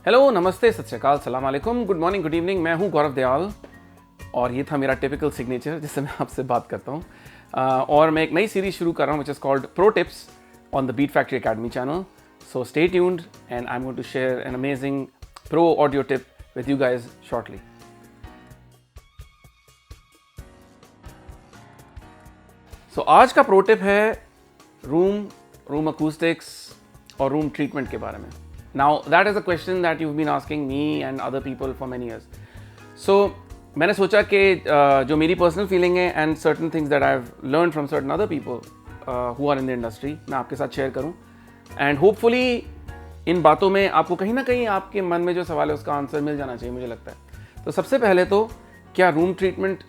Hello, नमस्ते, सत श्री अकाल, सलाम अलैकुम, गुड मॉर्निंग, गुड इवनिंग। मैं हूं गौरव दयाल और ये था मेरा टिपिकल सिग्नेचर जिससे मैं आपसे बात करता हूं। और मैं एक नई सीरीज शुरू कर रहा हूं which is called pro tips on the beat factory academy channel. So stay tuned and I am going to share an amazing pro audio tip with you guys shortly. So आज का pro tip है room acoustics और room treatment के बारे में। Now that is a question that you've been asking me and other people for many years. So मैंने सोचा कि जो मेरी पर्सनल फीलिंग है and certain things that I have learn from certain other people who are in the industry, मैं आपके साथ share करूं एंड होपफुली इन बातों में आपको कहीं ना कहीं आपके मन में जो सवाल है उसका आंसर मिल जाना चाहिए, मुझे लगता है। तो सबसे पहले तो क्या रूम ट्रीटमेंट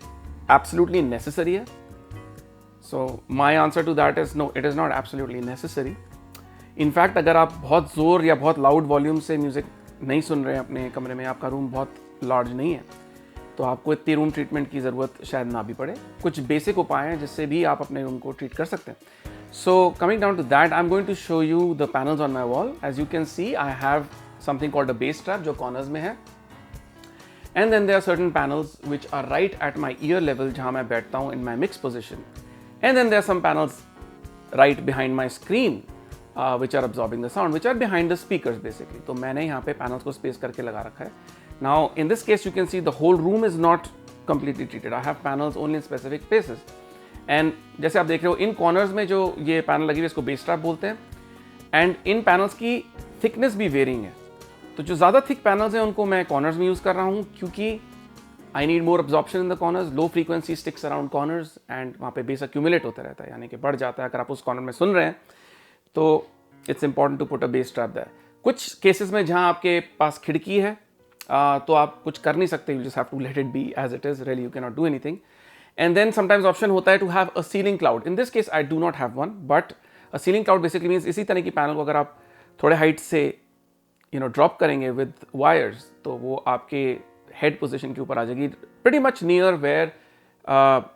एब्सोल्युटली नेसेसरी है? So my answer to that is no, it is not absolutely necessary. In fact अगर आप बहुत ज़ोर या बहुत लाउड वॉल्यूम से म्यूज़िक नहीं सुन रहे हैं अपने कमरे में, आपका रूम बहुत लार्ज नहीं है, तो आपको इतनी रूम ट्रीटमेंट की ज़रूरत शायद ना भी पड़े। कुछ बेसिक उपाय हैं जिससे भी आप अपने रूम को ट्रीट कर सकते हैं। So coming down to that, I am going to show you the panels on my wall. As you can see, I have something called a bass trap जो कॉर्नर्स में है, and then there are certain panels which are right at my ear level जहाँ मैं बैठता हूँ in my mix position, and then there are some panels right behind my screen which are absorbing the sound, which are behind the speakers basically. तो मैंने यहाँ पे panels को space करके लगा रखा है। Now in this case you can see the whole room is not completely treated. I have panels only in specific places. And जैसे आप देख रहे हो इन कॉर्नर्स में जो ये पैनल लगी हुई है इसको बेस ट्रैप बोलते हैं, एंड इन पैनल्स की थिकनेस भी वेरिंग है। तो जो ज़्यादा थिक पैनल्स हैं उनको मैं कॉर्नर्स में यूज़ कर रहा हूँ क्योंकि I need more absorption in the corners. Low frequency sticks around corners and वहाँ पे बेस अक्यूमुलेट होता रहता है, यानी कि बढ़ जाता है। अगर आप उस कॉर्नर में सुन रहे हैं तो it's important to put a bass trap there. कुछ केसेस में जहाँ आपके पास खिड़की है तो आप कुछ कर नहीं सकते, you just have to let it be as it is, really you can not do anything. And then sometimes option होता है to have a ceiling cloud. In this case I do not have one, but a ceiling cloud basically means इसी तरह की panel को अगर आप थोड़े height से ड्रॉप करेंगे विद वायर्स तो वो आपके हेड पोजिशन के ऊपर आ जाएगी, pretty much near where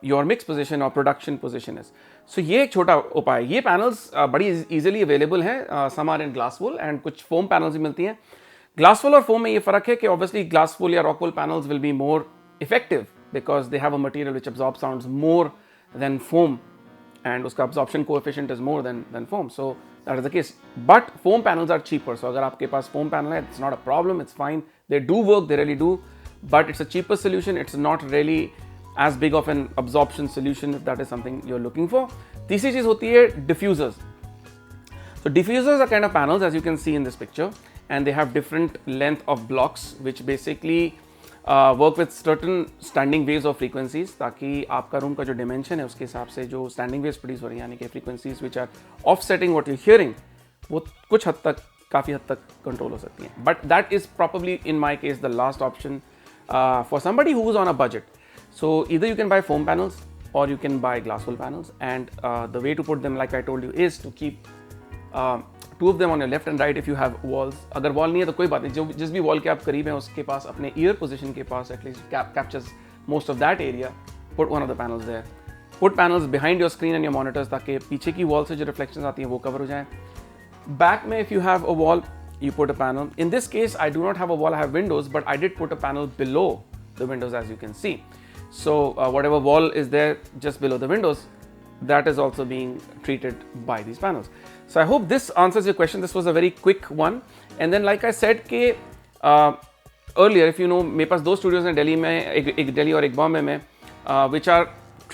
your mix position और प्रोडक्शन पोजिशन इज। सो ये एक छोटा उपाय। ये पैनल्स बड़ी इजीली अवेलेबल हैं, some are in glass wool and कुछ फोम पैनल्स भी मिलती हैं। ग्लास वूल और फोम में ये फर्क है कि ऑब्वियसली ग्लास वूल या rock wool panels will be more effective because they have a material which absorb sounds more than foam and उसका absorption coefficient is more than foam, so that is the case. But foam panels are cheaper, so अगर आपके पास foam panel है it's not a problem, it's fine, they do work, they really do, but it's a cheaper solution. It's not really as big of an absorption solution if that is something you're looking for. तीसरी चीज होती है diffusers. So diffusers are kind of panels as you can see in this picture, and they have different length of blocks which basically work with certain standing waves of frequencies, ताकि आपका room का जो dimension है उसके हिसाब से जो standing waves produce हो रही हैं, यानी कि frequencies which are offsetting what you're hearing, वो कुछ हद तक, काफ़ी हद तक कंट्रोल हो सकती हैं। But that is probably in my case the last option for somebody who's on a budget. So either you can buy foam panels or you can buy glass wool panels, and the way to put them, like I told you, is to keep two of them on your left and right if you have walls. अगर wall नहीं है तो कोई बात नहीं, जो जिस भी wall के आप करीब हैं उसके पास अपने ear position के पास at least captures most of that area, put one of the panels there. Put panels behind your screen and your monitors ताकि पीछे की wall से जो reflections आती हैं वो cover हो जाएं। Back में if you have a wall, you put a panel. In this case, I do not have a wall, I have windows, but I did put a panel below the windows as you can see. So whatever wall is there just below the windows, that is also being treated by these panels. So I hope this answers your question. This was a very quick one. And then like I said कि earlier, if you know, मेरे पास दो studios हैं दिल्ली में, एक दिल्ली और एक बॉम्बे में, which are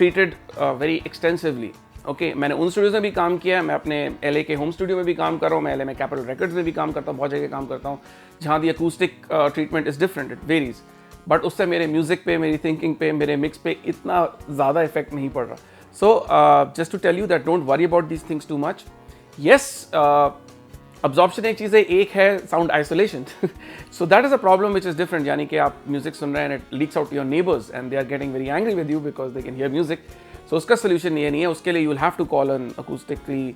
treated very extensively. Okay, मैंने उन स्टूडियोज़ में भी काम किया है, मैं अपने एलए के होम स्टूडियो में भी काम कर रहा हूँ, मैं एलए में कैपिटल रिकॉर्ड्स में भी काम करता हूँ, बहुत जगह काम करता हूँ जहाँ the acoustic treatment is different, it varies, but उससे मेरे म्यूज़िक पे, मेरी थिंकिंग पे, मेरे मिक्स पे इतना ज़्यादा इफेक्ट नहीं पड़ रहा। So just to tell you that don't worry about these things too much. Yes, absorption एक चीज़ है, एक है sound isolation. So that is a problem which is different, यानी कि आप म्यूजिक सुन रहे हैं and it leaks out to your neighbours and they are getting very angry with you because they can hear music. So उसका solution ये नहीं है, उसके लिए you will have to call an acoustically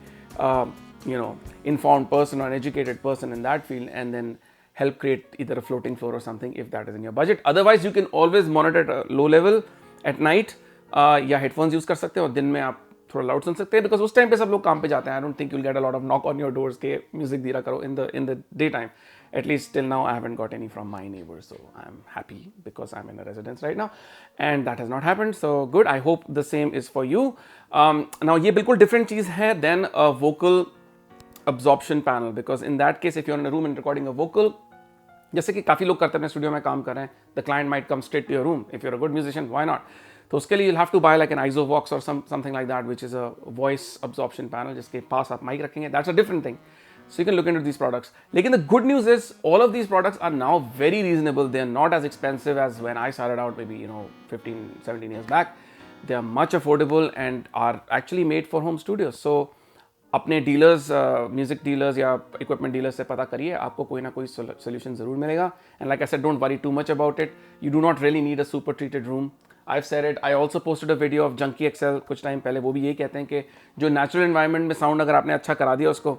informed person or an educated person in that field and then help create either a floating floor or something if that is in your budget. Otherwise you can always monitor at a low level at night या headphones use कर सकते हैं और दिन में आप थोड़ा loud सुन सकते हैं because उस टाइम पे सब लोग काम पे जाते हैं। I don't think you'll get a lot of knock on your doors के म्यूजिक धीरा करो in the day time. At least till now, I haven't got any from my neighbors, so I'm happy because I'm in a residence right now, and that has not happened. So good. I hope the same is for you. Now, ये बिल्कुल different चीज़ है than a vocal absorption panel, because in that case, if you're in a room and recording a vocal, जैसे कि काफ़ी लोग करते हैं अपने स्टूडियो में काम कर रहे हैं, the client might come straight to your room if you're a good musician, why not. तो उसके लिए you have to buy like an Isovox और something like that which is a voice absorption panel, जिसके पास आप mic रखेंगे. That's a different thing. So you can look into these products. लेकिन the good news is all of these products are now very reasonable. They are not as expensive as when I started out, maybe 15, 17 years back. They are much affordable and are actually made for home studios. So अपने dealers, music dealers या equipment dealers से पता करिए, आपको कोई ना कोई solution जरूर मिलेगा. And like I said, don't worry too much about it. You do not really need a super treated room. I have said it. I also posted a video of Junkie XL कुछ time पहले. वो भी यही कहते हैं कि जो natural environment में साउंड अगर आपने अच्छा करा दिया उसको,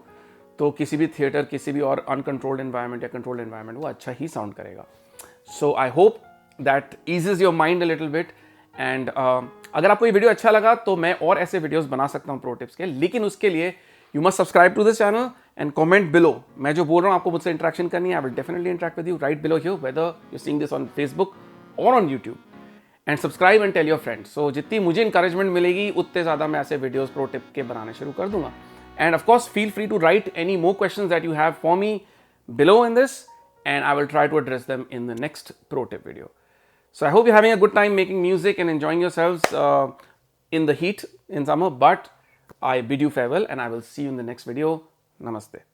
तो किसी भी थिएटर, किसी भी और अनकंट्रोल्ड एनवायरनमेंट या कंट्रोल्ड एनवायरनमेंट वो अच्छा ही साउंड करेगा. So I hope that eases your mind a little bit. And अगर आपको ये वीडियो अच्छा लगा तो मैं और ऐसे वीडियोस बना सकता हूँ प्रो टिप्स के, लेकिन उसके लिए you must subscribe to this channel and comment below. मैं जो बोल रहा हूँ आपको मुझसे इंटरेक्शन करनी है, I will definitely interact with you. Right below here whether you seeing this on Facebook और on YouTube, and subscribe and tell your friends. So जितनी मुझे इंकरेजमेंट मिलेगी उतने ज़्यादा मैं ऐसे वीडियोस प्रो टिप के बनाने शुरू कर दूंगा. And of course, feel free to write any more questions that you have for me below in this, and I will try to address them in the next pro tip video. So I hope you're having a good time making music and enjoying yourselves in the heat in summer, but I bid you farewell and I will see you in the next video. Namaste.